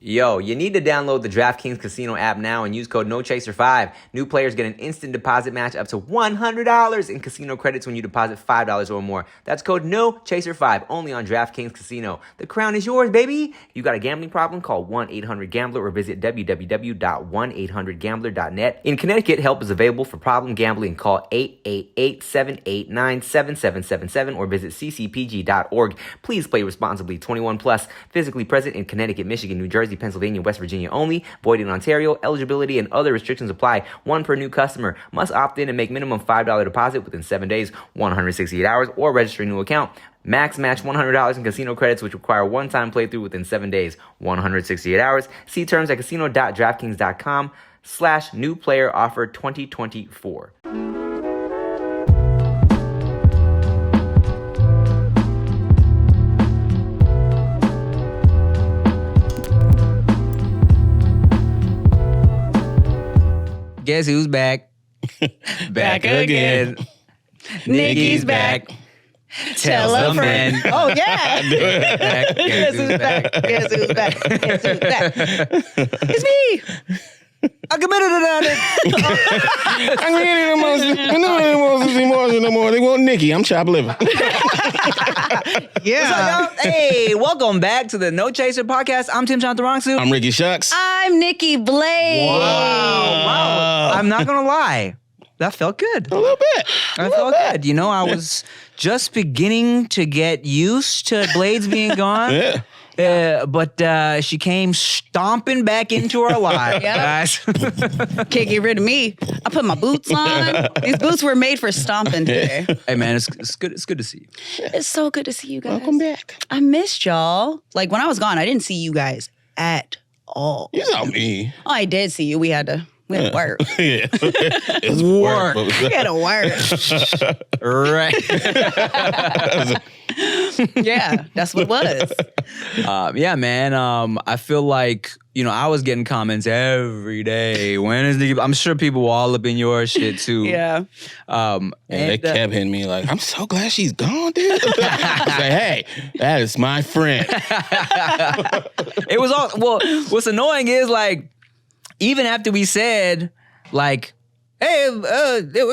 Yo, you need to download the DraftKings Casino app now and use code NOCHASER5. New players get an instant deposit match up to $100 in casino credits when you deposit $5 or more. That's code NOCHASER5 only on DraftKings Casino. The crown is yours, baby. You got a gambling problem? Call 1-800-GAMBLER or visit www.1800gambler.net. In Connecticut, help is available for problem gambling. Call 888-789-7777 or visit ccpg.org. Please play responsibly. 21 plus. Physically present in Connecticut, Michigan, New Jersey, Pennsylvania, West Virginia only. Void in Ontario. Eligibility and other restrictions apply. One per new customer. Must opt in and make minimum $5 deposit within 7 days, 168 hours, or register a new account. Max match $100 in casino credits, which require one-time playthrough within 7 days, 168 hours. See terms at casino.draftkings.com/new player offer 2024. Guess who's back? Back again. Nikki's back. Tell a friend. Oh, yeah. Back. Guess who's back? Guess who's back? Guess who's back? It's me. I committed to that. They want Nikki. I'm chopped liver. Yeah. What's up, y'all? Hey, welcome back to the No Chaser podcast. I'm Tim Chantarangsu. I'm Ricky Shucks. I'm Nikki Blade. Wow. I'm not going to lie. That felt good. A little bit. That felt good. You know, I was just beginning to get used to Blades being gone. Yeah. But she came stomping back into our lives, guys. Can't get rid of me. I put my boots on. These boots were made for stomping today. Hey, man, it's good. It's good to see you. It's so good to see you guys. Welcome back. I missed y'all. Like, when I was gone, I didn't see you guys at all. You saw me. Oh, I did see you. We had to work. Yeah. It's Work. We had to work. Right. Yeah, that's what it was. Yeah, man. I feel like, I was getting comments every day. When is Nikki? I'm sure people were all up in your shit too. Yeah. And they kept hitting me like, I'm so glad she's gone, dude. I say, hey, that is my friend. It was all, well, what's annoying is like, even after we said like, hey,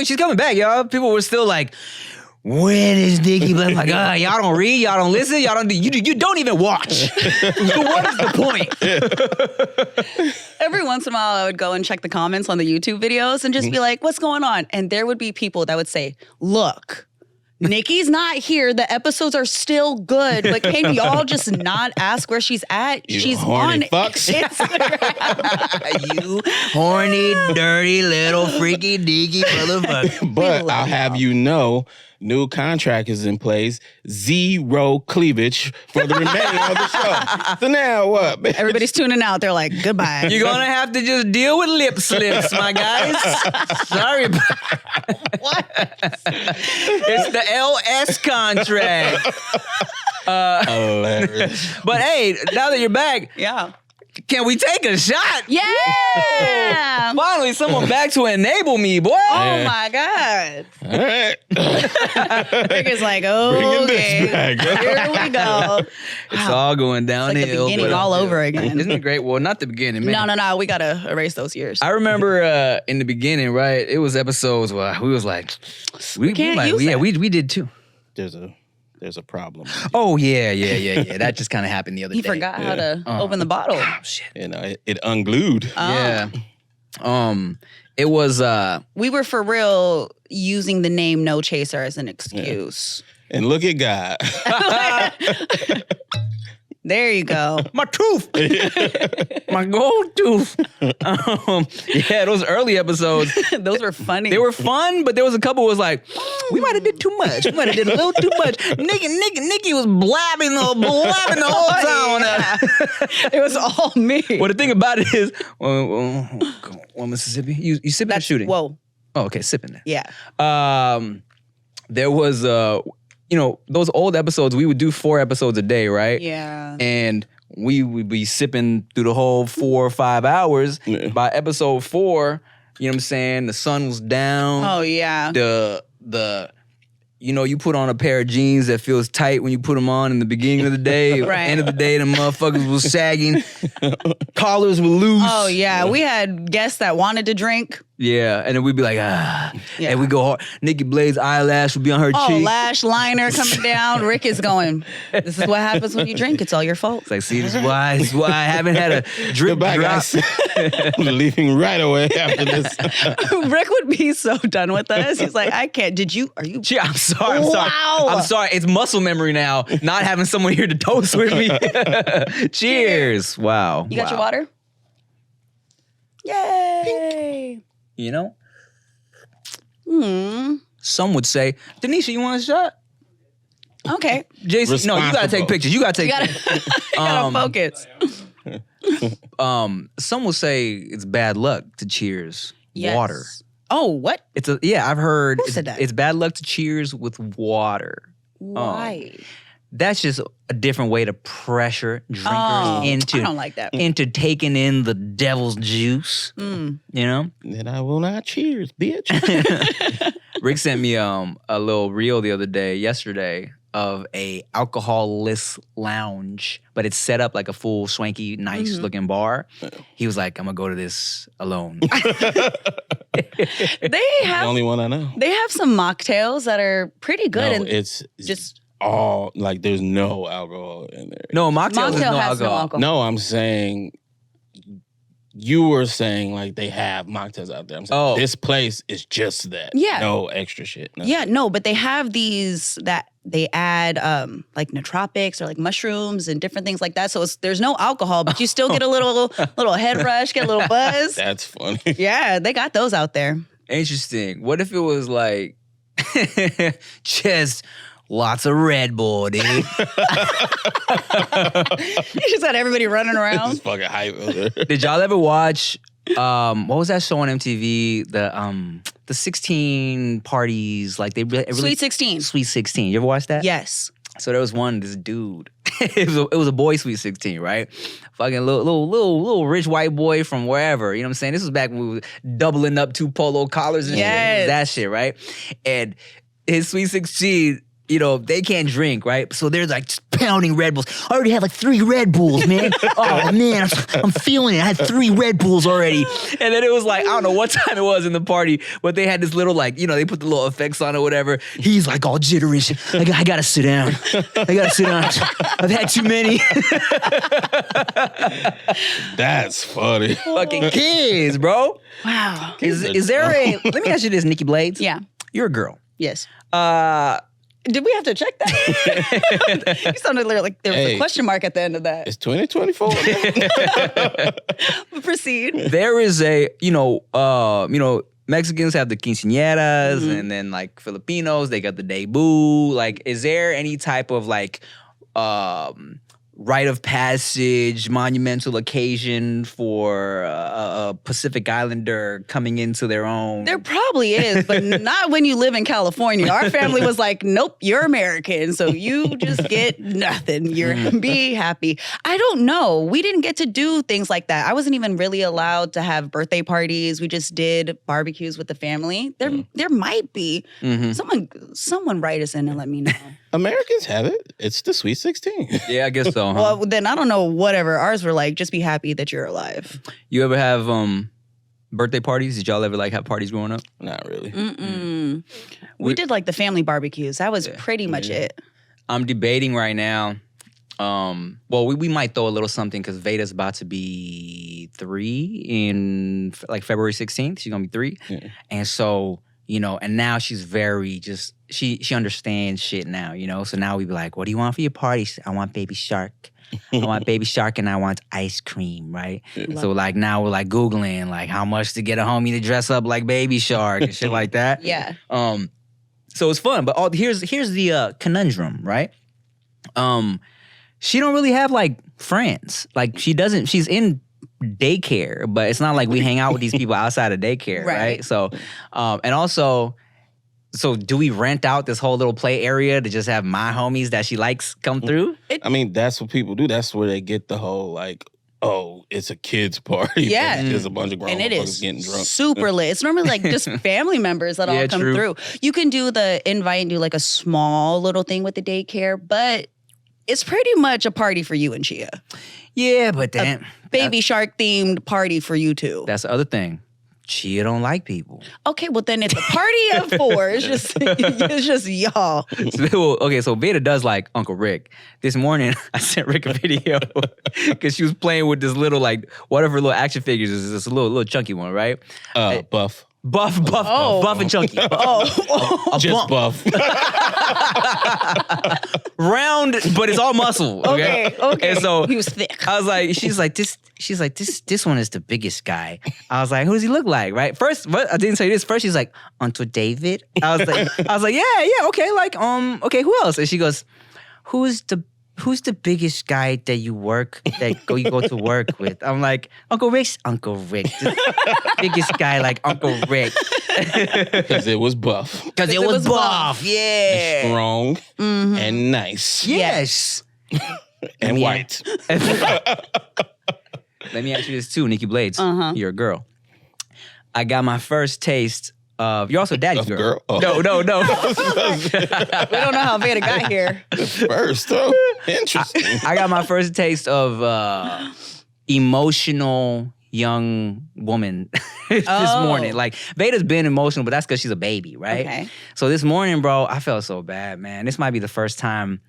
she's coming back, y'all, people were still like, when is Nikki? I'm like, y'all don't read, y'all don't listen, y'all don't do, you don't even watch. So what is the point? Every once in a while, I would go and check the comments on the YouTube videos and just be like, what's going on? And there would be people that would say, look, Nikki's not here. The episodes are still good, but can y'all just not ask where she's at? You She's horny on fucks. Instagram. You horny, dirty, little freaky, deaky motherfucker. But I'll have you know, new contract is in place. 0 cleavage for the remainder of the show. So now what? Bitch? Everybody's tuning out. They're like, goodbye. You're gonna have to just deal with lip slips, my guys. Sorry. What? It's the LS contract. Hilarious. But hey, now that you're back, Yeah. can we take a shot? Yeah. Finally, someone back to enable me, boy. Oh my God. All right. Rick is like, Bringing this okay, back. here we go. It's all going It's like the downhill. beginning all over again. Isn't it great? Well, not the beginning, man. No. We got to erase those years. I remember in the beginning, right? It was episodes where we was like, we can't use that. we did too. There's a problem. Oh, yeah. That just kind of happened the other He day. forgot how to open the bottle. Oh, shit. You know, it unglued. Yeah. It was We were for real using the name No Chaser as an excuse. And look at God. There you go. my tooth, my gold tooth. Yeah, those early episodes, Those were funny. they were fun, but there was a couple was like, we might have did too much. We might have did a little too much. Nikki was blabbing the whole time. Yeah. It was all me. Well, the thing about it is, well, Mississippi, you sipping or shooting? Whoa. Oh, okay, sipping then. Yeah. There was those old episodes, we would do 4 episodes a day, right? Yeah. And we would be sipping through the whole 4 or 5 hours. Yeah. By episode 4, you know what I'm saying? The sun was down. Oh, yeah. The you put on a pair of jeans that feels tight when you put them on in the beginning of the day. Right. End of the day, the motherfuckers was sagging. Collars were loose. Oh, yeah. We had guests that wanted to drink. Yeah, and then we'd be like, Yeah. and we go hard. Nikki Blade's eyelash would be on her Oh, cheek. lash liner coming down. Rick is going, this is what happens when you drink. It's all your fault. It's like, see, this is why I haven't had a drip Goodbye, drop. guys. I'm leaving right away after this. Rick would be so done with us. He's like, I can't. Are you? Gee, I'm sorry. Wow. I'm sorry. It's muscle memory now, not having someone here to toast with me. Cheers. Wow. You got your water? Yay. You know? Hmm. Some would say, Denisha, you want a shot? Okay. Jason, no, you gotta take Responsible. pictures. You gotta You take gotta, you gotta focus. Some will say it's bad luck to cheers Yes. water. Oh, what? I've heard Who said that? it's bad luck to cheers with water. Why? That's just a different way to pressure drinkers I into don't like that. into taking in the devil's juice. Mm. You know? Then I will not cheers, bitch. Rick sent me a little reel the other day, yesterday, of a alcohol-less lounge, but it's set up like a full swanky, nice looking bar. He was like, I'm gonna go to this alone. They The have only one I know. some mocktails that are pretty good. No, and it's just all like there's no alcohol in there. No, Mocktails is Mocktail no has no alcohol. alcohol. No, I'm saying you were saying like they have mocktails out there. I'm saying this place is just that. Yeah. No extra shit. No. Yeah, no, but they have these that they add like nootropics or like mushrooms and different things like that. So there's no alcohol, but you still get a little head rush, get a little buzz. That's funny. Yeah, they got those out there. Interesting. What if it was like just lots of Red Bull, dude? You just got everybody running It's around. fucking hype over there. Did y'all ever watch what was that show on MTV? The 16 parties, like they really Sweet 16. Sweet 16. You ever watch that? Yes. So there was this dude. it was a boy Sweet 16, right? Fucking little rich white boy from wherever. You know what I'm saying? This was back when we were doubling up 2 polo collars and Yes. shit. That shit, right? And his Sweet 16, they can't drink, right? So they're like just pounding Red Bulls. I already had like 3 Red Bulls, man. Oh man, I'm feeling it. I had 3 Red Bulls already. And then it was like, I don't know what time it was in the party, but they had this little they put the little effects on or whatever. He's like all jittery and shit. I gotta sit down. I've had too many. That's funny. Fucking kids, bro. Wow. Is there let me ask you this, Nikki Blades. Yeah. You're a girl. Yes. Did we have to check that? You sounded like there was a question mark at the end of that. It's 2024. Proceed. There is Mexicans have the quinceaneras, and then like Filipinos, they got the debut. Like, is there any type of like rite of passage, monumental occasion for a Pacific Islander coming into their own? There probably is, but not when you live in California. Our family was like, nope, you're American, so you just get nothing. Be happy. I don't know. We didn't get to do things like that. I wasn't even really allowed to have birthday parties. We just did barbecues with the family. There might be. Someone write us in and let me know. Americans have it. It's the Sweet 16. Yeah, I guess so. Huh? Well, then I don't know, whatever. Ours were like, just be happy that you're alive. You ever have birthday parties? Did y'all ever like have parties growing up? Not really. Mm-mm. We did like the family barbecues. That was pretty much it. I'm debating right now. Well, we might throw a little something because Veda's about to be 3 in like February 16th. She's gonna be 3, and so and now she's very just she understands shit now. So now we be like, what do you want for your party? I want baby shark. I want baby shark and I want ice cream, right? So like now we're like Googling like how much to get a homie to dress up like baby shark and shit like that. Yeah. So it's fun, but here's the conundrum, right? She don't really have like friends. Like she's in daycare, but it's not like we hang out with these people outside of daycare, right? So, and also, so do we rent out this whole little play area to just have my homies that she likes come through? I mean, that's what people do. That's where they get the whole like oh, it's a kid's party. Yeah. But there's a bunch of grown And it motherfuckers is getting drunk. super lit. It's normally like just family members that all come true. through. You can do the invite and do like a small little thing with the daycare, but it's pretty much a party for you and Chia. Yeah, but then Baby shark themed party for you two. that's the other thing. Chia don't like people. Okay, well then it's a party of four. It's just y'all. So Veda does like Uncle Rick. This morning, I sent Rick a video because she was playing with this little like whatever little action figures is. This little chunky one, right? Buff. Buff and chunky. Just buff. Round, but it's all muscle. Okay. And so He was thick. I was like, she's like, this one is the biggest guy. I was like, who does he look like? Right? First, I didn't say this. First, she's like, Uncle David. I was like, yeah, okay, like, okay, who else? And she goes, who's the biggest guy that you go to work with? I'm like, Uncle Rick. The biggest guy like Uncle Rick. Because it was buff. Because it was buff. Yeah. Strong and nice. Yes. And white. Let me ask you this too, Nikki Blades. You're a girl. I got my first taste of. You're also daddy's Of girl. girl? Oh. No. We don't know how Veda got here. First, oh, interesting. I got my first taste of emotional young woman this morning. Like Veda's been emotional, but that's because she's a baby, right? Okay. So this morning, bro, I felt so bad, man. This might be the first time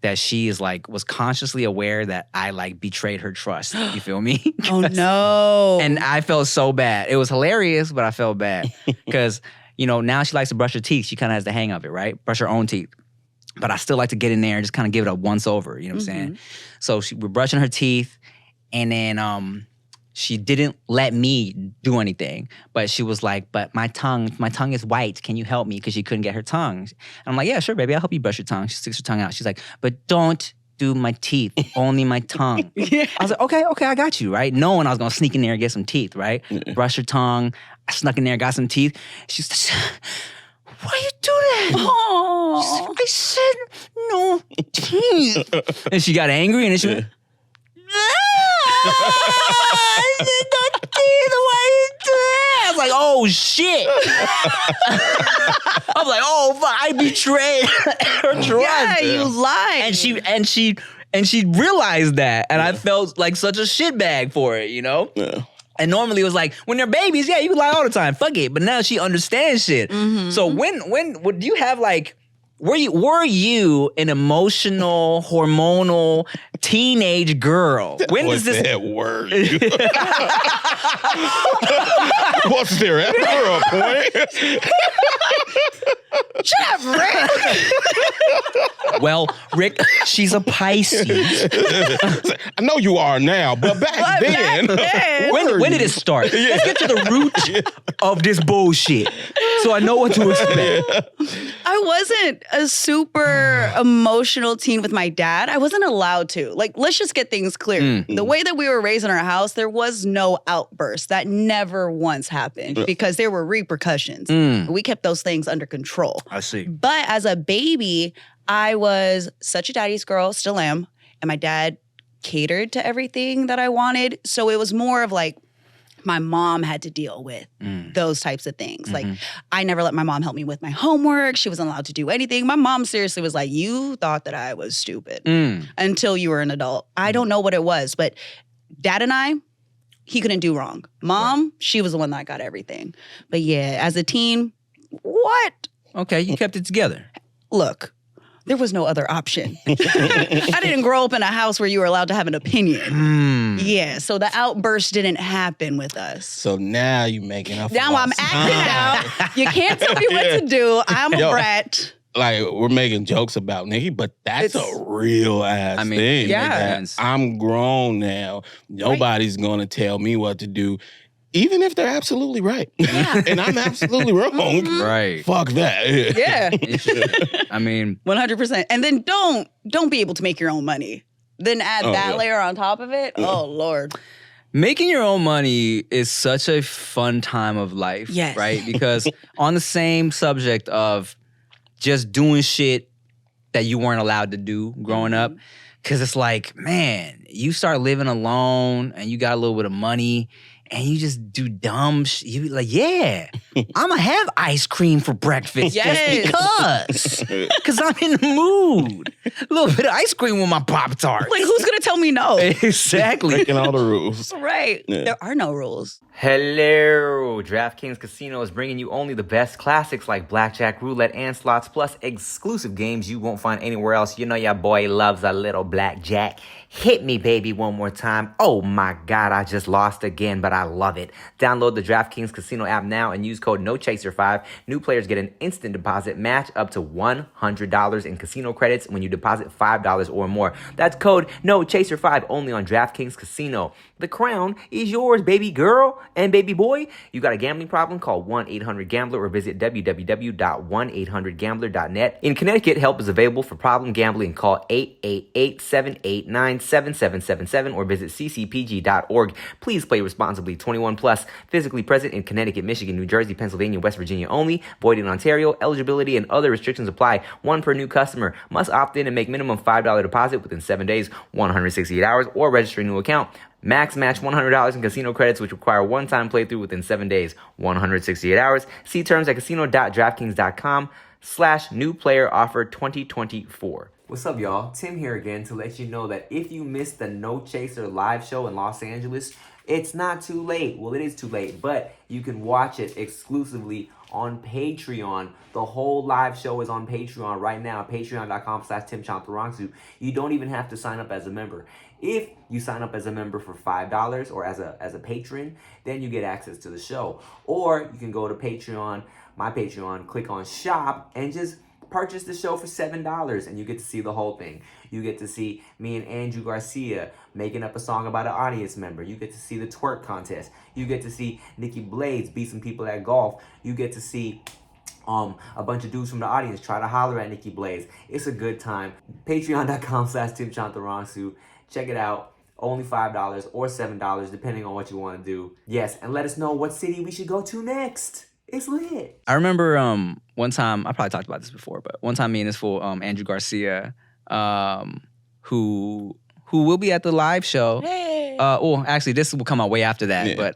that she is like was consciously aware that I like betrayed her trust. You feel me? Oh no. And I felt so bad. It was hilarious, but I felt bad because now she likes to brush her teeth. She kind of has the hang of it, right? Brush her own teeth. But I still like to get in there and just kind of give it a once over. You know what I'm saying? So we're brushing her teeth, and then she didn't let me do anything. But she was like, "But my tongue is white. Can you help me?" Because she couldn't get her tongue. And I'm like, "Yeah, sure, baby. I'll help you brush your tongue." She sticks her tongue out. She's like, "But don't do my teeth, only my tongue." I was like, okay, I got you, right? Knowing I was gonna sneak in there and get some teeth, right? Brush her tongue. I snuck in there, got some teeth. She's like, why you do that? Oh. I said no teeth. And she got angry and then she went, I said no teeth, why you do that? I was like, oh shit. I was like, oh fuck, I betrayed her trust. Yeah, you lied. And she realized that, and I felt like such a shitbag for it, Yeah. And normally it was like, when they're babies, yeah, you can lie all the time, fuck it. But now she understands shit. So when would you have like, were you an emotional, hormonal teenage girl? When does this? That word? Was there ever a point? Shut up, Rick. Well, Rick, she's a Pisces. I know you are now, but back then. When did it start? Let's get to the root of this bullshit so I know what to expect. I wasn't a super emotional teen with my dad. I wasn't allowed to. Like, let's just get things clear. The way that we were raised in our house, there was no outburst. That never once happened because there were repercussions. We kept those things under control. I see. But as a baby, I was such a daddy's girl, still am. And my dad catered to everything that I wanted. So it was more of like, my mom had to deal with those types of things. Like, I never let my mom help me with my homework. She wasn't allowed to do anything. My mom seriously was like, you thought that I was stupid until you were an adult. I don't know what it was, but dad and he couldn't do wrong. Mom, she was the one that got everything. But yeah, as a teen, what? Okay, you kept it together. Look, there was no other option. I didn't grow up in a house where you were allowed to have an opinion. Yeah, so the outburst didn't happen with us. So now you making up. Now I'm acting out. You can't tell me what to do. I'm a brat. Like, we're making jokes about Nikki, but that's a real ass thing. yeah. Like, I'm grown now. Nobody's gonna tell me what to do. Even if they're absolutely right. Yeah. And I'm absolutely wrong. Right. Fuck that. Yeah. I mean, 100%. And then don't be able to make your own money. Then add that layer on top of it. Oh, Lord. making your own money is such a fun time of life. Yes. Right? Because on the same subject of just doing shit that you weren't allowed to do growing up, Cause it's like, man, you start living alone and you got a little bit of money and you just do dumb shit. You be like, yeah, I'm gonna have ice cream for breakfast Yes. just because. Cause I'm in the mood. A little bit of ice cream with my Pop-Tarts. Like, who's gonna tell me no? Exactly. Breaking all the rules. Right. There are no rules. Hello! DraftKings Casino is bringing you only the best classics like blackjack, roulette, and slots, plus exclusive games you won't find anywhere else. You know your boy loves a little blackjack. Hit me, baby, one more time. Oh my God, I just lost again, but I love it. Download the DraftKings Casino app now and use code NOCHASER5. New players get an instant deposit match up to $100 in casino credits when you deposit $5 or more. That's code NOCHASER5 only on DraftKings Casino. The crown is yours, baby girl and baby boy. You got a gambling problem? Call 1-800-GAMBLER or visit www.1800gambler.net. In Connecticut, help is available for problem gambling. Call 888-789-7777 or visit ccpg.org. Please play responsibly. 21 plus. Physically present in Connecticut, Michigan, New Jersey, Pennsylvania, West Virginia only. Void in Ontario. Eligibility and other restrictions apply. One per new customer. Must opt in and make minimum $5 deposit within 7 days, 168 hours, or register a new account. Max match $100 in casino credits, which require one-time playthrough within 7 days, 168 hours. See terms at casino.draftkings.com/new player offer 2024. What's up, y'all? Tim here again to let you know that if you missed the No Chaser live show in Los Angeles, it's not too late. Well, it is too late, but you can watch it exclusively on Patreon. The whole live show is on Patreon right now, patreon.com/Tim Chantarangsu. You don't even have to sign up as a member. If you sign up as a member for $5 or as a patron, then you get access to the show. Or you can go to Patreon, my Patreon, click on shop, and just purchase the show for $7 and you get to see the whole thing. You get to see me and Andrew Garcia making up a song about an audience member. You get to see the twerk contest. You get to see Nikki Blades beat some people at golf. You get to see a bunch of dudes from the audience try to holler at Nikki Blades. It's a good time. Patreon.com/Tim Chantarangsu. Check it out. Only $5 or $7, depending on what you want to do. Yes, and let us know what city we should go to next. It's lit. I remember one time, I probably talked about this before, but one time me and this fool, Andrew Garcia, who will be at the live show. Hey. Well, actually, this will come out way after that, Yeah. but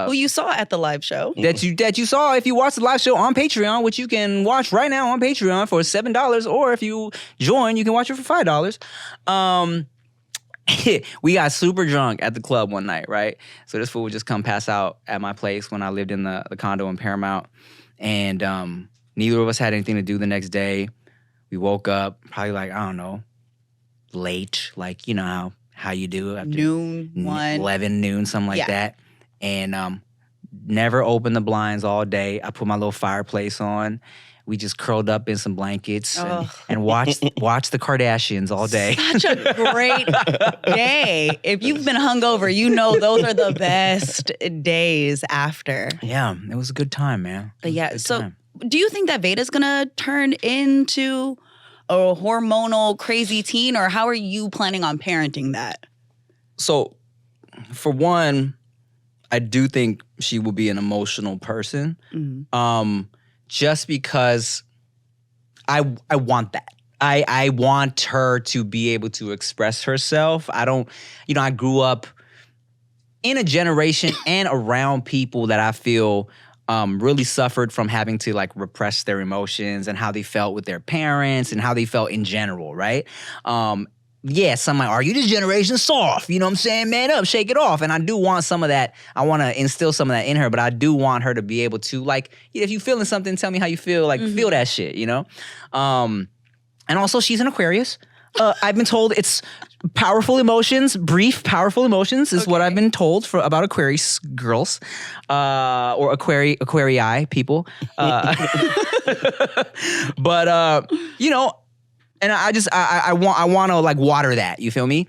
Who you saw at the live show? that you saw if you watch the live show on Patreon, which you can watch right now on Patreon for $7, or if you join, you can watch it for $5. We got super drunk at the club one night, right? So this fool would just come pass out at my place when I lived in the condo in Paramount. And neither of us had anything to do the next day. We woke up probably like, I don't know, late, like, you know how you do after Noon, 1. 11, noon, something like Yeah. that. And never opened the blinds all day. I put my little fireplace on. We just curled up in some blankets and watched the Kardashians all day. Such a great day. If you've been hungover, you know those are the best days after. Yeah, it was a good time, man. But yeah, Good so time. do you think that Veda's gonna turn into a hormonal crazy teen, or how are you planning on parenting that? So, for one, I do think she will be an emotional person. Just because I want that. I want her to be able to express herself. I grew up in a generation and around people that I feel really suffered from having to like repress their emotions and how they felt with their parents and how they felt in general, right? Yeah, some might argue this generation's soft. You know what I'm saying? Man up, shake it off. And I do want some of that. I want to instill some of that in her, but I do want her to be able to, like, if you're feeling something, tell me how you feel. Like, feel that shit, you know? And also, she's an Aquarius. I've been told it's powerful emotions, brief, powerful emotions is what I've been told about Aquarius girls or Aquarii people. But, you know, and I want to like water that, you feel me?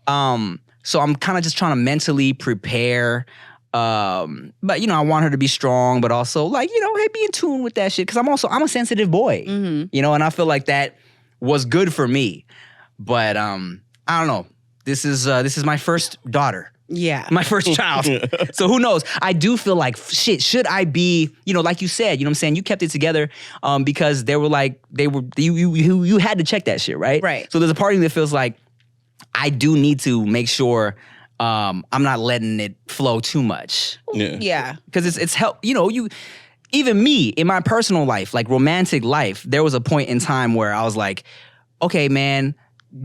So I'm kind of just trying to mentally prepare. But you know, I want her to be strong, but also like, you know, hey, be in tune with that shit. Cause I'm a sensitive boy, you know, and I feel like that was good for me. But I don't know. This is my first daughter. Yeah. My first child. So who knows? I do feel like, shit, should I be, you know, like you said, you know what I'm saying? You kept it together because you had to check that shit, right? Right. So there's a part of me that feels like, I do need to make sure I'm not letting it flow too much. Yeah. Because it's help. Even me in my personal life, like romantic life, there was a point in time where I was like, okay, man,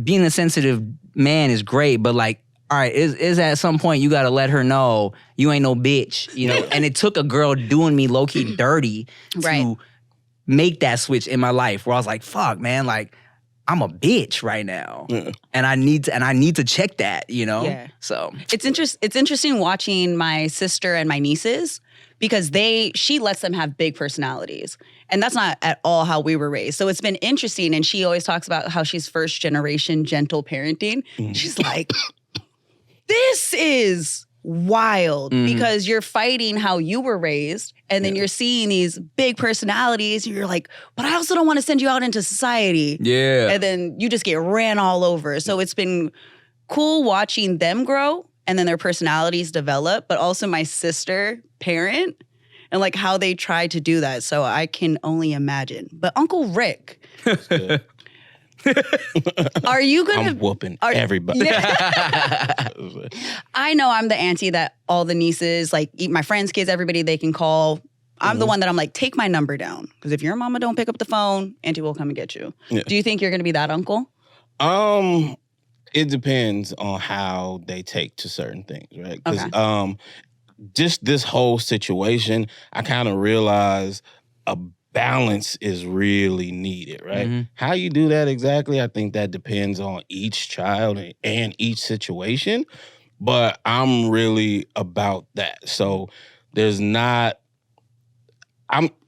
being a sensitive man is great, but like, all right, is at some point you got to let her know you ain't no bitch, And it took a girl doing me low key dirty to make that switch in my life, where I was like, fuck, man, like I'm a bitch right now, and I need to check that, Yeah. So It's interesting watching my sister and my nieces, because she lets them have big personalities. And that's not at all how we were raised. So it's been interesting. And she always talks about how she's first generation gentle parenting. She's like, this is wild, because you're fighting how you were raised, and then you're seeing these big personalities, and you're like, but I also don't want to send you out into society. Yeah. And then you just get ran all over. So it's been cool watching them grow and then their personalities develop, but also my sister parent and like how they try to do that. So I can only imagine. But Uncle Rick, are you gonna? I'm whooping everybody. I know I'm the auntie that all the nieces, like my friends' kids, everybody they can call. I'm the one that I'm like, take my number down, because if your mama don't pick up the phone, auntie will come and get you. Yeah. Do you think you're gonna be that uncle? It depends on how they take to certain things, right? Because just this whole situation, I kind of realized a balance is really needed, right? How you do that exactly, I think that depends on each child and each situation, but I'm really about that. So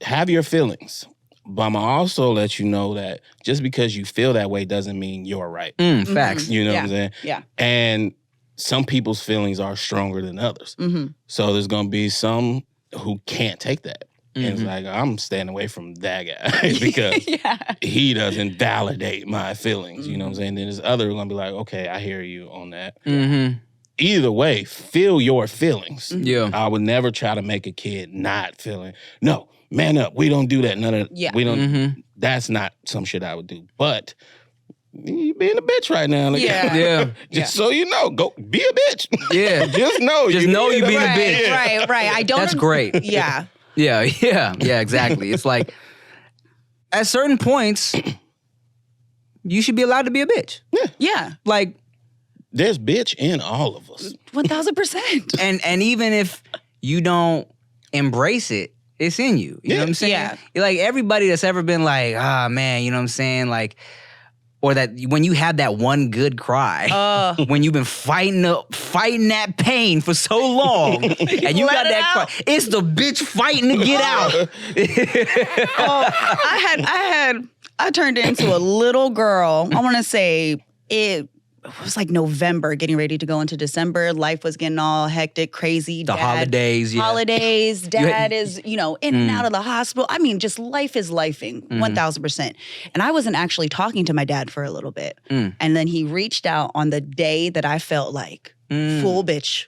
have your feelings, but I'm also let you know that just because you feel that way doesn't mean you're right. Facts. You know what I'm saying? Yeah. And some people's feelings are stronger than others. So there's going to be some who can't take that. And it's like, I'm staying away from that guy because he doesn't validate my feelings. You know what I'm saying? Then there's others who are going to be like, okay, I hear you on that. Either way, feel your feelings. Yeah. I would never try to make a kid not feeling. No, man up. We don't do that. None of we don't. That's not some shit I would do. But you being a bitch right now. Like, just so you know, go be a bitch. Yeah. Just know you being a bitch. Right. I don't. That's great. Yeah. Yeah, exactly. It's like, at certain points, you should be allowed to be a bitch. Yeah. Like, there's bitch in all of us. 1000%. And even if you don't embrace it, it's in you. You know what I'm saying? Yeah. Like, everybody that's ever been like, man, you know what I'm saying? Like, or that when you have that one good cry, when you've been fighting that pain for so long, and you got that cry, it's the bitch fighting to get out. I turned into a little girl. I want to say it was like November, getting ready to go into December. Life was getting all hectic, crazy. Holidays, Holidays. Dad is, in and out of the hospital. I mean, just life is lifing, 1000%. And I wasn't actually talking to my dad for a little bit. And then he reached out on the day that I felt like full bitch.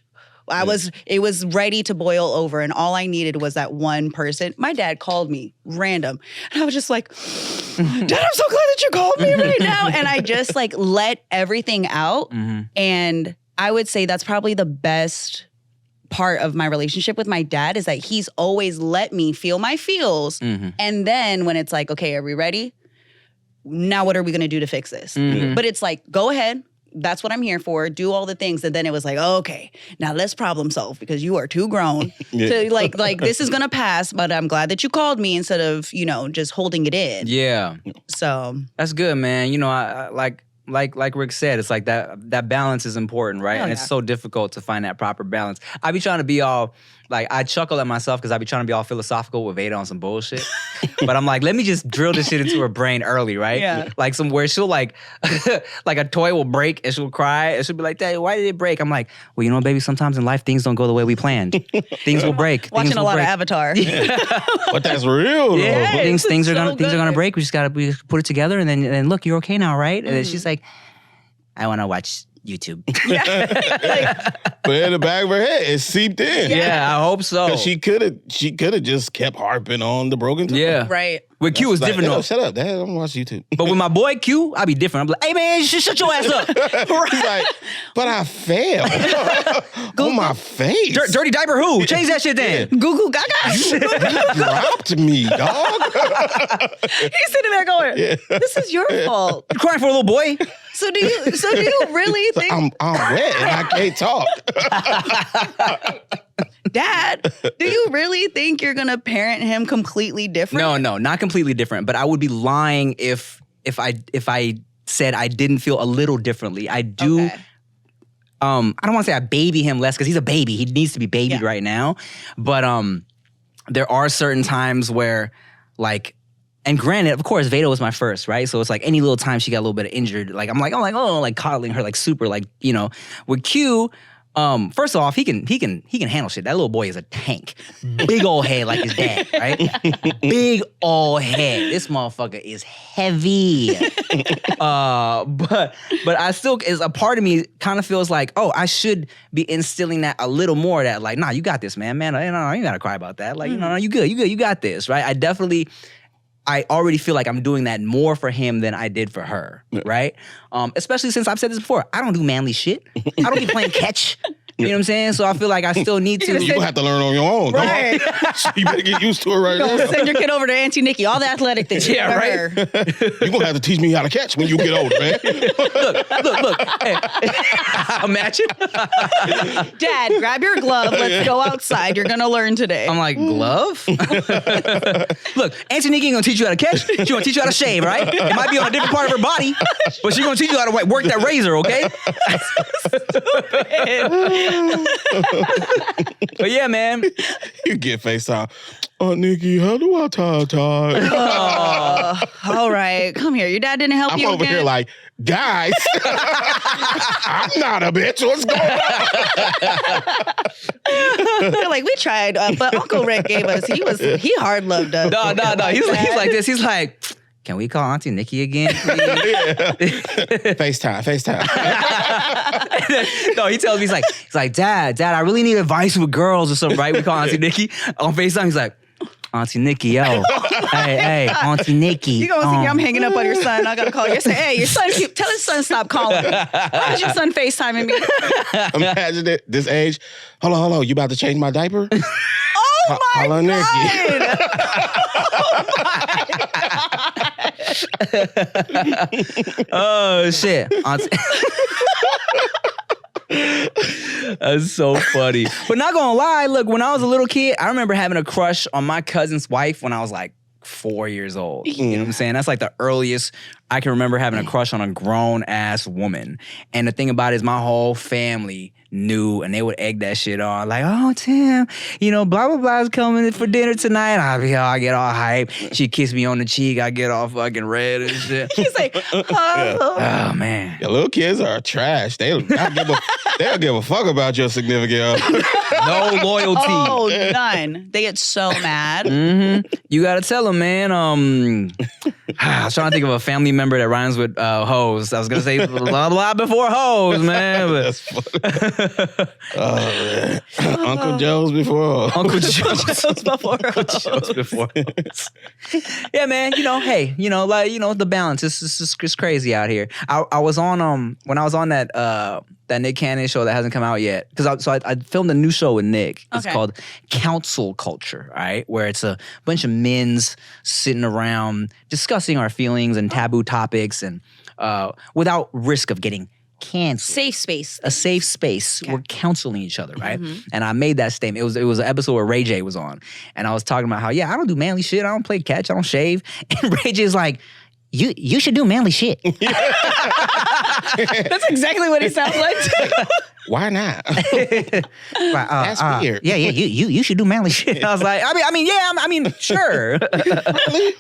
It was ready to boil over, and all I needed was that one person. My dad called me random, and I was just like, Dad, I'm so glad that you called me right now. And I just like let everything out. And I would say that's probably the best part of my relationship with my dad, is that he's always let me feel my feels. And then when it's like, okay, are we ready? Now what are we going to do to fix this? But it's like, go ahead. That's what I'm here for. Do all the things. And then it was like, okay, now let's problem solve, because you are too grown to like this is going to pass, but I'm glad that you called me instead of, just holding it in. Yeah. So. That's good, man. I like Rick said, it's like that balance is important, right? And it's so difficult to find that proper balance. I be trying to be all, like, I chuckle at myself because I be trying to be all philosophical with Veda on some bullshit. But I'm like, let me just drill this shit into her brain early, right? Yeah. Like where she'll like a toy will break and she'll cry and she'll be like, Dad, why did it break? I'm like, well, baby, sometimes in life things don't go the way we planned. Things will break. Watching a lot of Avatar. But that's real, though. Yeah, things are gonna break. We just gotta put it together, and then look, you're okay now, right? And then she's like, I want to watch YouTube. But in the back of her head, it seeped in. Yeah, I hope so. 'Cause she could have just kept harping on the broken toe. Yeah. Right. With Q is different though. Shut up, Dad. I'm gonna watch YouTube. But with my boy Q, I be different. I'm like, hey man, shut your ass up. He's like, but I failed. On my face. Dirty diaper who? Change that shit then. Goo goo gaga. You dropped me, dog. He's sitting there going, "This is your fault." You crying for a little boy? So do you really think, I'm wet and I can't talk. Dad? Do you really think you're gonna parent him completely different? No, not completely different. But I would be lying if I said I didn't feel a little differently. I do. Okay. I don't want to say I baby him less because he's a baby. He needs to be babied right now. But there are certain times where, like, and granted, of course, Veda was my first, right? So it's like any little time she got a little bit of injured, like I'm like coddling her, like super, like, you know. With Q, first off, he can handle shit. That little boy is a tank. Big old head like his dad, right? Big old head. This motherfucker is heavy. But I still, is a part of me kind of feels like, oh, I should be instilling that a little more. That like, nah, you got this, man. No, you gotta cry about that. Like, no, you good, you got this, right? I already feel like I'm doing that more for him than I did for her, right? Especially since I've said this before, I don't do manly shit. I don't be playing catch. You know what I'm saying? So I feel like I still need to. You're gonna have to learn on your own. Right. So you better get used to it right now. Send your kid over to Auntie Nikki, all the athletic things. Yeah, right. You're gonna have to teach me how to catch when you get older, man. Look. Hey. Imagine. Dad, grab your glove. Let's go outside. You're gonna learn today. I'm like, glove? Look, Auntie Nikki ain't gonna teach you how to catch. She gonna teach you how to shave, right? It might be on a different part of her body, but she's gonna teach you how to work that razor, okay? But yeah, man. You get FaceTime. Oh, Nikki, how do I tie? Oh, all right. Come here. Your dad didn't help I'm you over again? here like, guys, I'm not a bitch. What's going on? They're like, we tried, but Uncle Rick gave us, he hard loved us. No. He's like this. He's like, can we call Auntie Nikki again, please? FaceTime. No, he tells me, he's like, Dad, I really need advice with girls or something, right? We call Auntie Nikki on FaceTime. He's like, Auntie Nikki, yo. hey, Auntie Nikki. You gonna see I'm hanging up on your son. I gotta call you. Say, hey, your son, tell his son stop calling. Why is your son FaceTiming me? Imagine it, this age. Hold on. You about to change my diaper? Oh my God. Nikki. Oh, shit. Auntie. That's so funny. But not gonna lie, look, when I was a little kid, I remember having a crush on my cousin's wife when I was like 4 years old. You know what I'm saying? That's like the earliest I can remember having a crush on a grown-ass woman. And the thing about it is my whole family knew, and they would egg that shit on. Like, oh, Tim, blah, blah, blah is coming for dinner tonight. I get all hype. She kissed me on the cheek. I get all fucking red and shit. He's like, Oh, man. Your little kids are trash. They don't give a fuck about your significant other. No loyalty. oh, none. They get so mad. Mm-hmm. You gotta tell them, man. I was trying to think of a family member that rhymes with hoes. I was gonna say blah blah before hoes, man. But That's funny. Oh, man. Uncle Joe's before. Uncle Joe's before Joe's before hoes. Yeah, man. The balance. It's crazy out here. I was on when I was on that Nick Cannon show that hasn't come out yet. Because I filmed a new show with Nick. It's called Council Culture, right? Where it's a bunch of men's sitting around discussing our feelings and taboo topics and without risk of getting canceled. Safe space. A safe space. Okay. We're counseling each other, right? Mm-hmm. And I made that statement. It was an episode where Ray J was on. And I was talking about how, I don't do manly shit. I don't play catch. I don't shave. And Ray J's like, you should do manly shit. That's exactly what he sounds like. Why not? That's weird. Yeah. You should do manly shit. I was like, sure. Really?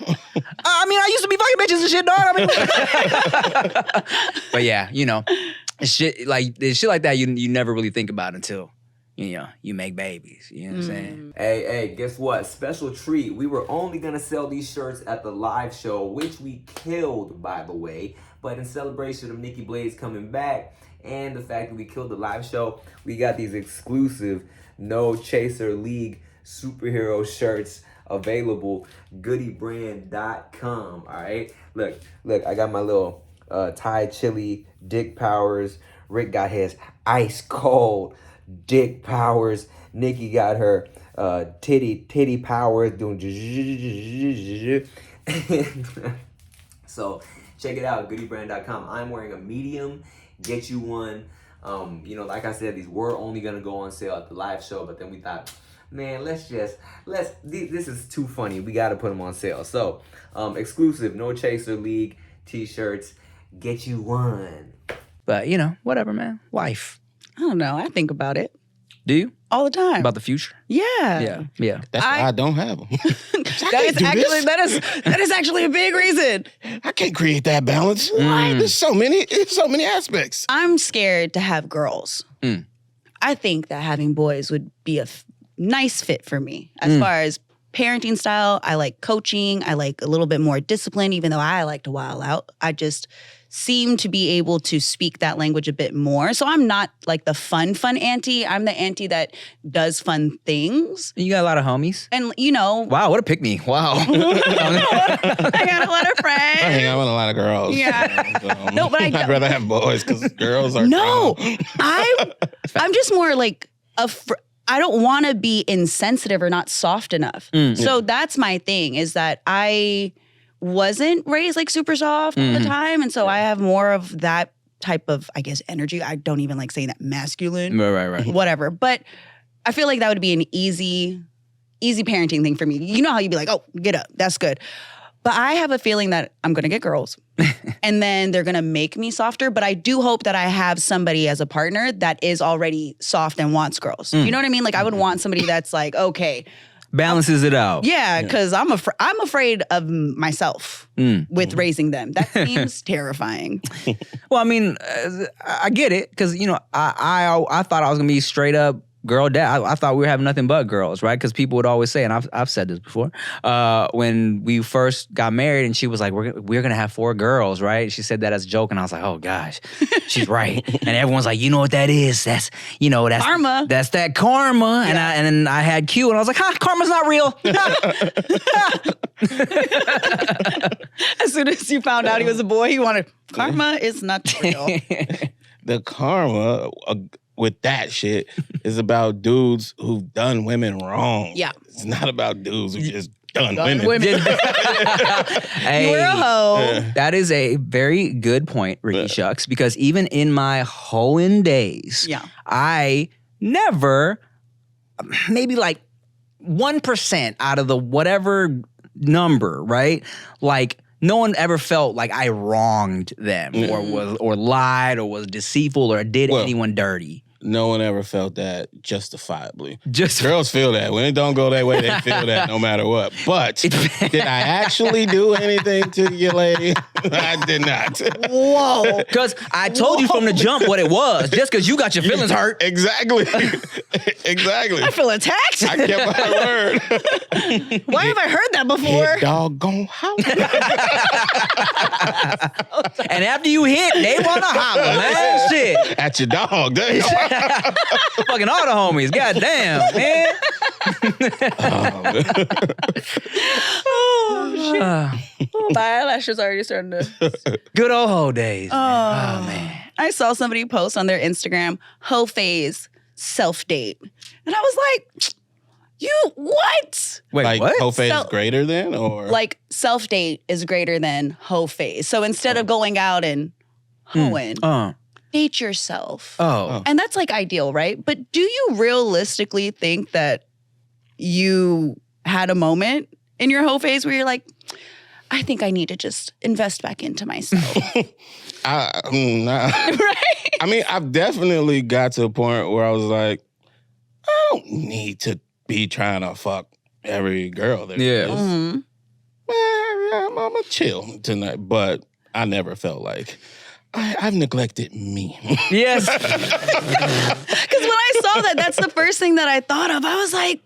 I used to be fucking bitches and shit, dog. But yeah, shit like that. You never really think about until you make babies. You know what I'm saying? Hey, guess what? Special treat. We were only going to sell these shirts at the live show, which we killed, by the way. But in celebration of Nikki Blades coming back and the fact that we killed the live show, we got these exclusive No Chaser League superhero shirts available. Goodiebrand.com. All right. Look. I got my little Thai chili dick powers. Rick got his ice cold dick powers. Nikki got her titty powers doing. So check it out, goodiebrand.com. I'm wearing a medium. Get you one. Like I said, these were only gonna go on sale at the live show, but then we thought, man, this is too funny. We gotta put them on sale. So, exclusive No Chaser League t-shirts. Get you one. But whatever, man. Life. I don't know. I think about it Do you? all the time. About the future? Yeah. Yeah. That's why I don't have them. That is actually a big reason. I can't create that balance. Why? There's so many aspects. I'm scared to have girls. I think that having boys would be a nice fit for me. As far as parenting style, I like coaching. I like a little bit more discipline, even though I like to wild out. I just seem to be able to speak that language a bit more. So I'm not like the fun auntie. I'm the auntie that does fun things. You got a lot of homies? And, Wow, what a pick-me. Wow. I got a lot of friends. I hang out with a lot of girls. Yeah. So, No, but I'd rather have boys because girls are No, grown. I'm just more like I don't want to be insensitive or not soft enough. So that's my thing, is that I wasn't raised like super soft all the time. And so I have more of that type of, I guess, energy. I don't even like saying that masculine. Right. Whatever. But I feel like that would be an easy parenting thing for me. You know how you'd be like, oh, get up. That's good. But I have a feeling that I'm going to get girls and then they're going to make me softer. But I do hope that I have somebody as a partner that is already soft and wants girls. You know what I mean? Like I would want somebody that's like, okay. Balances it out. Yeah, because I'm afraid of myself with raising them. That seems terrifying. Well, I mean, I get it because I thought I was gonna be straight up girl dad. I thought we were having nothing but girls, right? Because people would always say, and I've said this before, when we first got married, and she was like, "We're gonna have 4 girls," right? She said that as a joke, and I was like, "Oh gosh, she's right." And everyone's like, "You know what that is? That's karma. That's that karma." Yeah. And then I had Q, and I was like, karma's not real." As soon as you found out he was a boy, you wanted karma is not real. The karma with that shit is about dudes who've done women wrong. Yeah. It's not about dudes who just done women. Hey, You're a hoe. that is a very good point, Ricky Shucks, because even in my hoeing days, I never, maybe like 1% out of the whatever number, right? Like, no one ever felt like I wronged them or lied or was deceitful or did anyone dirty. No one ever felt that justifiably. Girls feel that. When it don't go that way, they feel that no matter what. But did I actually do anything to you, lady? I did not. Whoa. Because I told you from the jump what it was. Just because you got your feelings hurt. Exactly. Exactly. I feel attacked. I kept my word. Why have I heard that before? Hit doggone holler. And after you hit, they want to holler, man. Shit. At your dog. Damn. Fucking all the homies. God damn, man. Oh, shit. My eyelashes already starting to... Good old hoe days. Oh, Man. I saw somebody post on their Instagram, hoe phase, self-date. And I was like, you, what? Wait, like, what? hoe phase is greater than, or? Like, self-date is greater than hoe phase. So instead of going out and hoeing, date yourself. And that's like ideal, right? But do you realistically think that you had a moment in your hoe phase where you're like, I think I need to just invest back into myself? Nah. Right? I mean, I've definitely got to a point where I was like, I don't need to be trying to fuck every girl there is. Mm-hmm. I'm gonna chill tonight. But I never felt like I've neglected me. Yes. Because when I saw that, that's the first thing that I thought of. I was like,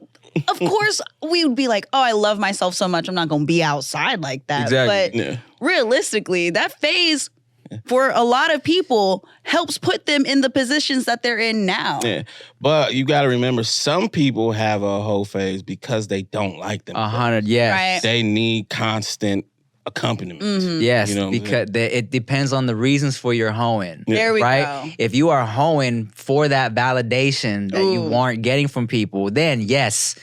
of course, we would be like, oh, I love myself so much, I'm not going to be outside like that. Exactly. But realistically, that phase for a lot of people, helps put them in the positions that they're in now. Yeah. But you got to remember, some people have a hoe phase because they don't like them. 100, yes. Right. They need constant accompaniment. Yes, You know what I'm because it depends on the reasons for your hoeing. There we right? go. If you are hoeing for that validation that you aren't getting from people, then yes,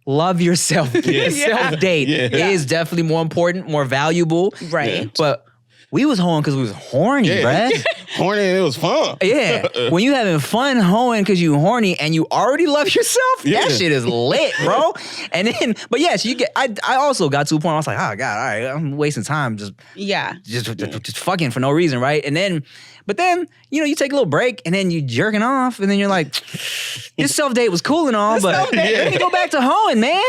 love yourself. Self-date is definitely more important, more valuable. Right. Yeah. But we was hoeing because we was horny, bruh. Horny and it was fun. Yeah. When you having fun hoeing because you horny and you already love yourself, that shit is lit, bro. And then, but yes, you get. I also got to a point where I was like, oh God, all right, I'm wasting time just fucking for no reason, right? And then, but then, you take a little break and then you jerking off and then you're like, this self-date was cool and all, but let me go back to hoeing, man.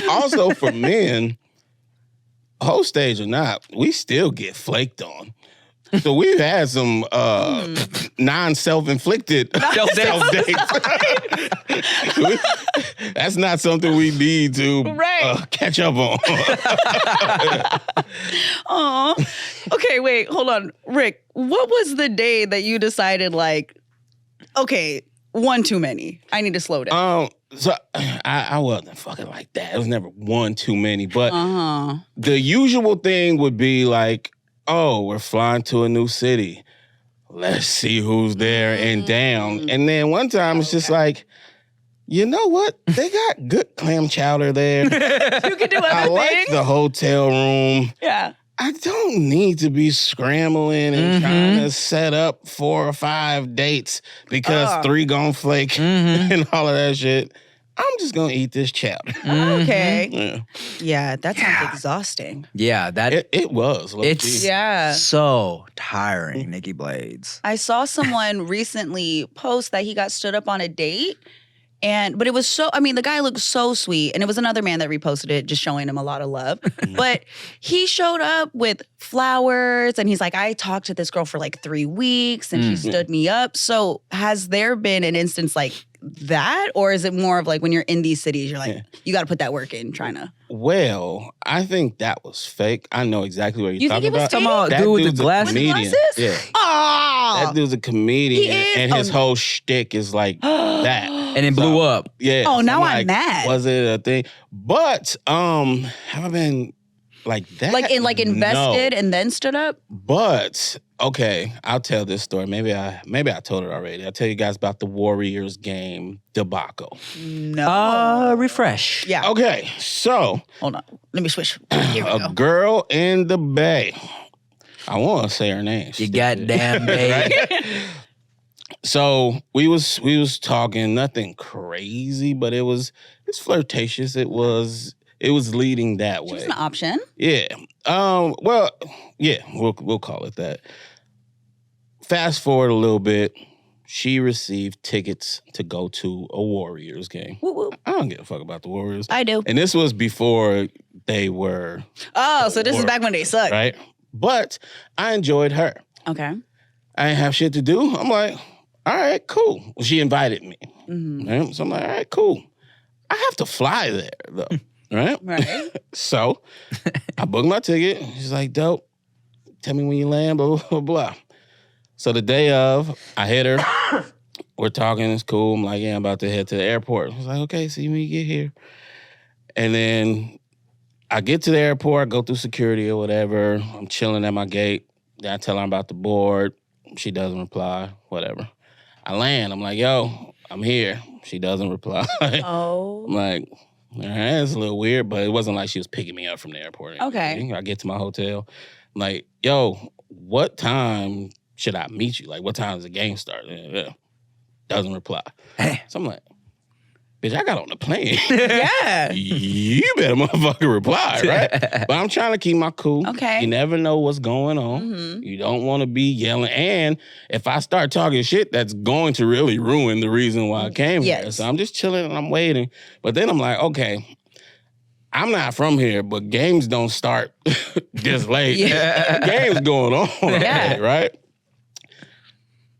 Also, for men, whole stage or not, we still get flaked on. So we've had some non-self-inflicted self-dates. That's not something we need to catch up on. Aw. Okay, wait, hold on. Rick, what was the day that you decided, like, okay, one too many. I need to slow down. So I wasn't fucking like that. It was never one too many. But the usual thing would be like, oh, we're flying to a new city. Let's see who's there and down. And then one time it's just like, you know what? They got good clam chowder there. You can do everything. I like the hotel room. Yeah. I don't need to be scrambling and trying to set up 4 or 5 dates because 3 gon' flake and all of that shit. I'm just gonna eat this chowder. Okay. Yeah, that sounds exhausting. Yeah, It was. It's Yeah. so tiring, Nikki Blades. I saw someone recently post that he got stood up on a date. But it was the guy looked so sweet. And it was another man that reposted it, just showing him a lot of love. But he showed up with flowers and he's like, I talked to this girl for like 3 weeks and she stood me up. So has there been an instance like that? Or is it more of like when you're in these cities, you're like, you got to put that work in trying to. Well, I think that was fake. I know exactly what you're talking about. Talking about That dude with dude's the a glasses? comedian. Yeah. Oh! That dude's a comedian. He is? And his whole shtick is like that. And it blew up. Yeah. Oh, now I'm like, mad. Was it a thing? But have I been like that? Like invested and then stood up? But okay, I'll tell this story. Maybe I told it already. I'll tell you guys about the Warriors game debacle. No. Refresh. Yeah. Okay, so Hold on. Let me switch. Here we a go. girl in the Bay. I want to say her name. You goddamn baby. So we was talking, nothing crazy, but it's flirtatious. It was leading that She way. was an option. Yeah. Well, yeah, we'll call it that. Fast forward a little bit, she received tickets to go to a Warriors game. Woo woo. I don't give a fuck about the Warriors. I do. And this was before they were Oh, so this is back when they sucked. right. But I enjoyed her. Okay. I didn't have shit to do. I'm like, all right, cool. Well, she invited me. Mm-hmm. Right? So I'm like, all right, cool. I have to fly there, though. Right? Right. So I booked my ticket. She's like, dope. Tell me when you land, blah, blah, blah, blah. So the day of, I hit her. We're talking. It's cool. I'm like, yeah, I'm about to head to the airport. I was like, okay, see you when you get here. And then I get to the airport, go through security or whatever. I'm chilling at my gate. Then I tell her I'm about to board. She doesn't reply, whatever. I land. I'm like, yo, I'm here. She doesn't reply. Oh. I'm like, all right, it's a little weird, but it wasn't like she was picking me up from the airport. Or anything. Okay. I get to my hotel. I'm like, yo, what time should I meet you? Like, what time does the game start? Yeah. Doesn't reply. So I'm like, bitch, I got on the plane. Yeah. You better motherfucking reply, right? But I'm trying to keep my cool. Okay. You never know what's going on. Mm-hmm. You don't want to be yelling. And if I start talking shit, that's going to really ruin the reason why I came here. Yes. So I'm just chilling and I'm waiting. But then I'm like, okay, I'm not from here, but games don't start this late. Yeah. Games going on, Yeah. right?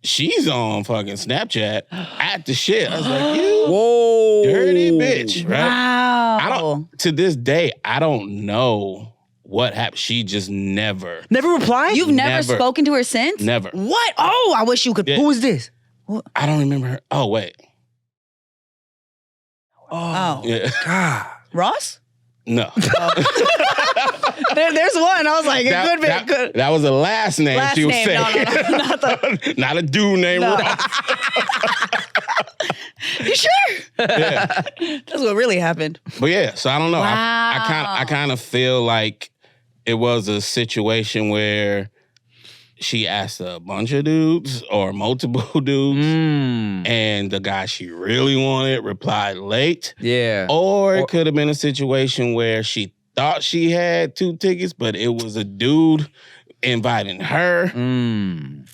She's on fucking Snapchat at the shit. I was like, you Whoa. dirty bitch, right? Wow. I don't, to this day, I don't know what happened. She just never replied? You've never spoken to her since? Never. What? Oh, I wish you could. Yeah. Who is this? I don't remember her. Oh, wait. Oh. Yeah. God. Ross? No. There's one. I was like, it could be. That was the last name Last she was name. saying. No, not the. Not a dude named No. Ross. You sure? Yeah. That's what really happened. But yeah, so I don't know. Wow. I kind of feel like it was a situation where she asked a bunch of dudes or multiple dudes, and the guy she really wanted replied late. Yeah. Or it could have been a situation where she thought she had 2 tickets, but it was a dude inviting her.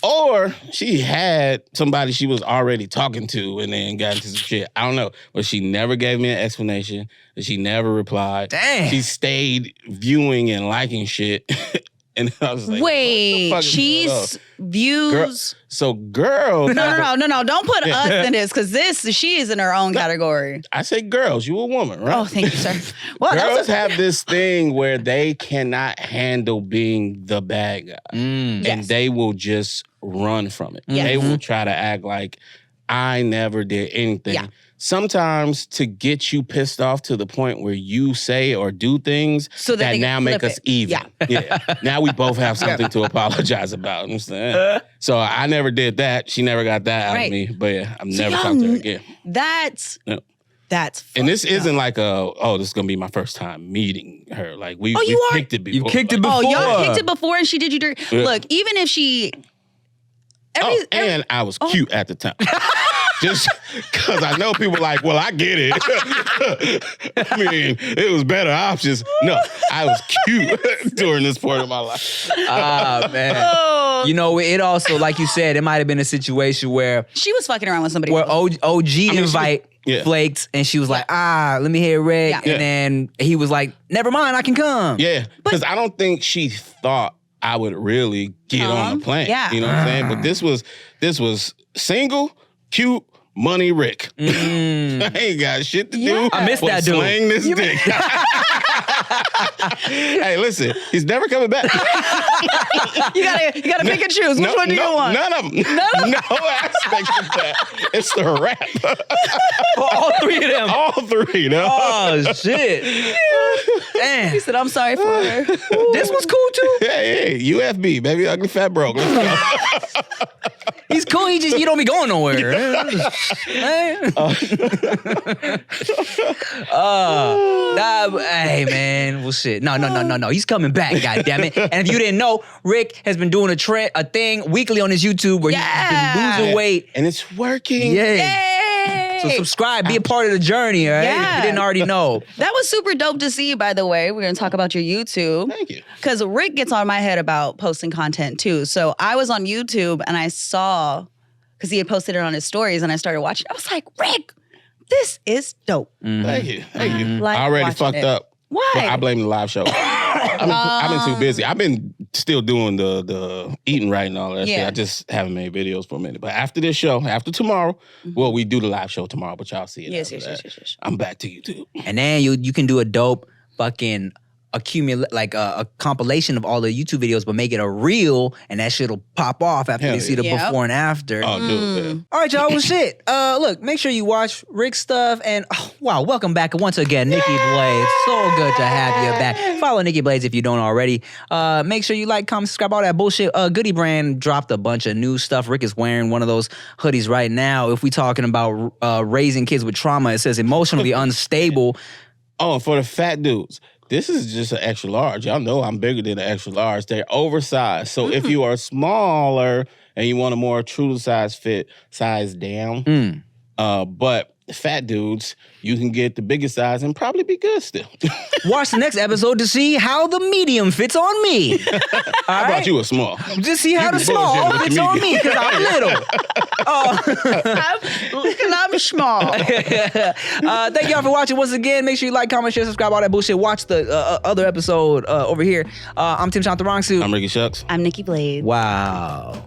Or she had somebody she was already talking to and then got into some shit. I don't know. But she never gave me an explanation. And she never replied. Dang. She stayed viewing and liking shit. And I was like, Wait, what the fuck is going on? she's views. Girls. No. Don't put us in this because she is in her own category. I say girls. You a woman, right? Oh, thank you, sir. Well, Girls have this thing where they cannot handle being the bad guy. And Yes. they will just run from it. Yes. They will try to act like I never did anything. Yeah. Sometimes to get you pissed off to the point where you say or do things So that that they now can make flip us it. even. Yeah. Now we both have something to apologize about. You know what I'm saying? So I never did that. She never got that out Right. of me. But yeah, I've So never y'all talked to her again. That's Yep. And this isn't like this is gonna be my first time meeting her. Like we you are? kicked it before. You kicked it before. Oh, y'all kicked it before and she did you dirty. Yeah. Look, even if she. And I was cute at the time. Just because I know people like, well, I get it. I mean, it was better options. No, I was cute during this point of my life. Ah, man. You know, it also, like you said, it might have been a situation where She was fucking around with somebody where else. OG invite flaked, and she was like, let me hear Rick. Yeah. And then he was like, never mind, I can come. Yeah, because I don't think she thought I would really get on the plane. Yeah. You know what I'm saying? But this was single, cute, money Rick. I ain't got shit to do. I missed but that dude. slang this dick. Hey, listen, he's never coming back. You gotta pick and choose. Which one do you want? None of them. No aspects of that. It's the rap. All 3 of them. All 3, no. Oh, shit. Damn. He said, I'm sorry for her. This was cool, too. Hey, UFB, baby, ugly fat broke. Let's go. He's cool. You don't be going nowhere. Hey, man. Well, shit. No. He's coming back, goddammit. And if you didn't know, Rick has been doing a thing weekly on his YouTube where he's been losing weight. And it's working. Yeah. So subscribe. Be a part of the journey, all right? Yeah. If you didn't already know. That was super dope to see, by the way. We're going to talk about your YouTube. Thank you. Because Rick gets on my head about posting content, too. So I was on YouTube, and I saw, because he had posted it on his stories, and I started watching. I was like, Rick, this is dope. Thank you. Like I already watching fucked it. up. Why? But I blame the live show. I've been too busy. I've been still doing the eating right and all that shit. Yeah. I just haven't made videos for a minute. But after this show, after tomorrow, well, we do the live show tomorrow, but y'all see it. Yes. I'm back to YouTube. And then you can do a dope fucking accumulate, like a compilation of all the YouTube videos, but make it a reel, and that shit'll pop off after Hell they see the yeah. before and after. Oh, dude. All right, y'all. Well, shit. Look, make sure you watch Rick's stuff. And wow, welcome back once again, Nikki Blades. So good to have you back. Follow Nikki Blades if you don't already. Make sure you like, comment, subscribe, all that bullshit. Goodie brand dropped a bunch of new stuff. Rick is wearing one of those hoodies right now. If we talking about raising kids with trauma, it says emotionally unstable. Oh, and for the fat dudes, this is just an extra large. Y'all know I'm bigger than an extra large. They're oversized. So if you are smaller and you want a more true size fit, size down. But fat dudes, you can get the biggest size and probably be good still. Watch the next episode to see how the medium fits on me. I brought you a small. Just see how the be small bullshitting with fits the on me because I'm little. I'm small. Thank y'all for watching once again. Make sure you like, comment, share, subscribe, all that bullshit. Watch the other episode over here. I'm Tim Chantarangsu. I'm Ricky Shucks. I'm Nikki Blades. Wow.